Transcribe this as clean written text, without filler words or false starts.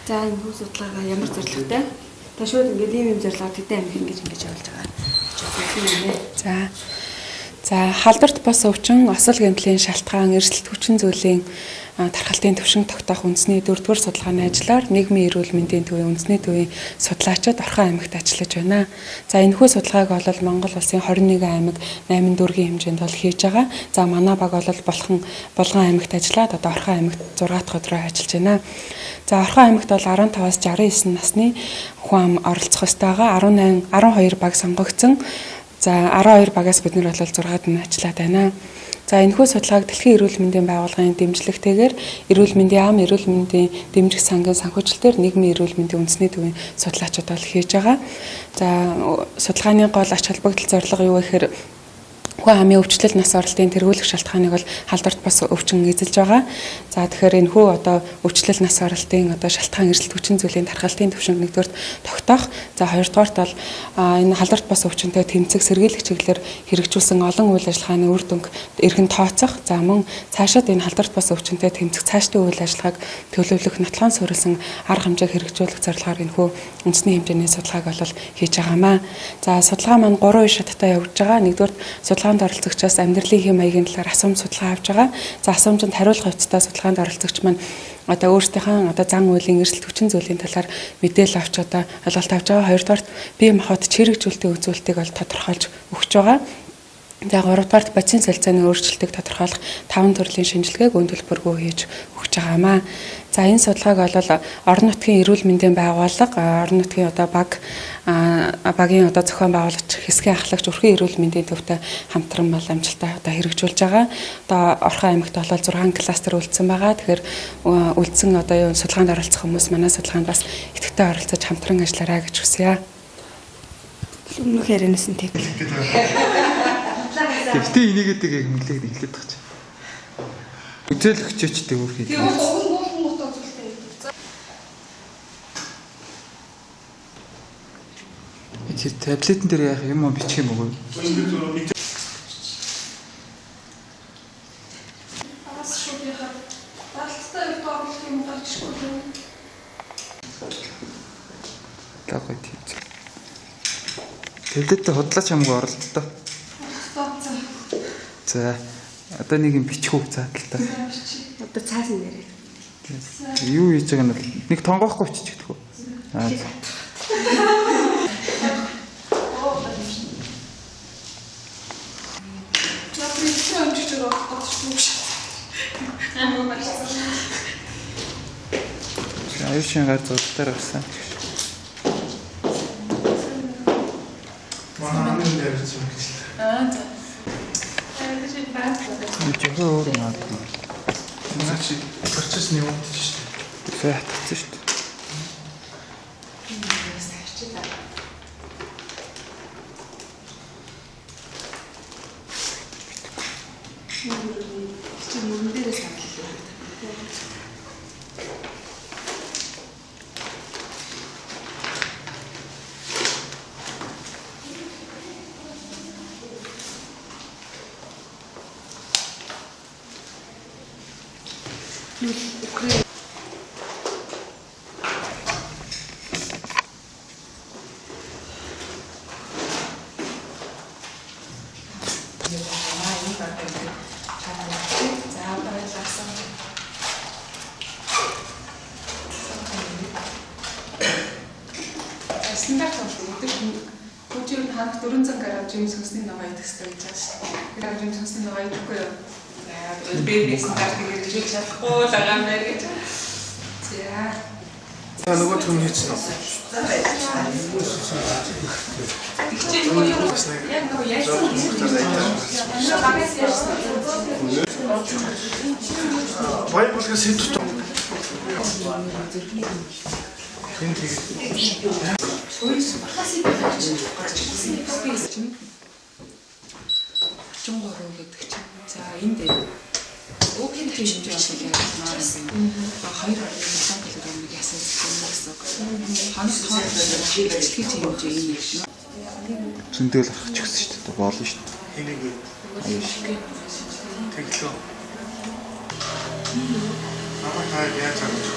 За энэ бүх судалгаагаа ямар зорилготой? Та шууд ингээд ийм зорилгоор тэдэн амих ингэж болж байгаа. За халдварт бос өвчин, осол гэмтлийн шалтгаан, эрсдэлт хүчин зүйлийн тархалтын төвшин тогтоох үндэсний 4-р судалгааны ажлаар нийгмийн эрүүл мэндийн төвийн үндэсний төвийн судлаачид Орхон аймагт ажиллаж байна. За энэхүү судалгааг бол Монгол улсын 21 аймаг 8 дүүргийн хэмжээнд бол хийж байгаа. За манай баг бол Болгон аймагт ажиллаад одоо Орхон аймагт 6 дахь өдрөө ажиллаж байна. За Орхон аймагт бол 15-аас 69 насны хүн ам оролцох ёстой байгаа. 12 баг сонгогдсон. За 12 багаас бид нар бол 6-д нь ажиллаад байна. За энэхүү судалгааг Дэлхийн эрүүл мэндийн байгууллагын дэмжлэгтэйгээр эрүүл мэндийн ам, эрүүл мэндийн дэмжих сангийн санхүүжилтээр нийгмийн эрүүл мэндийн үндэсний төвийн судлаачид бол хийж байгаа. За судалгааны гол ач холбогдол зорилго юу гэхээр хүн амын өвчлөл нас оролтын тэргүүлэх шалтгааныг бол халдварт бос өвчин эзэлж байгаа. За тэгэхээр энэ хүү одоо өвчлөл нас оролтын одоо шалтгаан эрсдэлт хүчин зүйлийн тархалтын төвшинг нэгдүгээр тогтоох. За хоёрдугаарт бол энэ халдварт бос өвчнөд тэмцэх сэргийлэх чиглэлээр хэрэгжүүлсэн олон үйл ажиллагааны үр дүнг эргэн тооцох. За мөн цаашид энэ халдварт бос өвчнөд тэмцэх цаашдын үйл ажиллагааг төлөвлөх нотлохоон суурилсан арга хэмжээг хэрэгжүүлэх зорилгоор энэ хүү үндэсний хэмжээний судалгааг бол хийж байгаамаа. За судалгаа маань 3 үе шаттай явж байгаа. Нэгдүгээр судалгаанд оролцогчоос амьдралын хэм маягийн талаар асуумж судалгаа авч байгаа. За асуумжинд хариулах хувцастай судалгаанд оролцогч маань одоо өөрсдийнхээ одоо зан үйлийн эрсдэлт хүчин зүйлийн талаар мэдээлэл авч одоо ойлголт авч байгаа. Хоёрдугаарт бие махбод чирэгжүүлэлтийн үзүүлэлтийг бол тодорхойлж өгч байгаа. За гуравдугаарт бацийн солилцооны өөрчлөлтийг тодорхойлох 5 төрлийн шинжилгээг үн төлбөргүй хийж өгч байгаамаа. За энэ судалгааг бол орон нутгийн эрүүл мэндийн байгууллага, орон нутгийн одоо багийн одоо зохион байгуулагч, хэсгийн ахлагч, өрхийн эрүүл мэндийн төвтэй хамтран бол амжилттай одоо хэрэгжүүлж байгаа. Одоо Орхон аймагт бол 6 кластер үлдсэн байгаа. Тэгэхээр үлдсэн одоо юу судалгаанд оролцох хүмүүс манай судалгаанд бас идэвхтэй оролцож хамтран ажиллаарай гэж хүсье. Өмнөх ярианаас нь тэг. Гэхдээ энийгээдэг яг нэлээд эхлэх гэж. Үзүүлэгчтэй өөр хийж. Тэр таблетэн дээр яах юм бичих юм уу? Тагой тийч. Таблеттэй худлаач хамгүй оролдоо. За одоо нэг юм бичих үг заадал та. Одоо цаасан нэрээ. Юу хийж байгаа нь нэг тонгоохгүй бичих гэх үү? Аа. Аюушин гар зурдаар авсан. Манай дээр зүйл. Аа за. Жихөө наад. Наач процесс нь яваад шүү дээ. Тэгээ хатсан шүү дээ. Стандарт өдөр хүчээр ханах 400 г жим сүнсний ногоо идэх хэрэгтэй гэж байна шүү дээ. Жим сүнсний ногоо идэхгүй юу? Би стандартыг хэрэгжүүлж чадахгүй лагаан байна гэж. За нөгөө түн хийсэн үү? Яг нөгөө яасан. Баярлалаа сэдвт. Энэ Чонгороо гэдэг чинь. За энэ дээр Өөхөн хэмжиж байгаа юм. Хоёр орны нэг ясаж байгаа гэсэн. Хоног хоолой хилчилгээ хэмжээ энэ гэж. Зөндөл арах ч гэсэн шүү дээ. Болно шүү дээ. Энийг тэглөө. Намайг яаж авч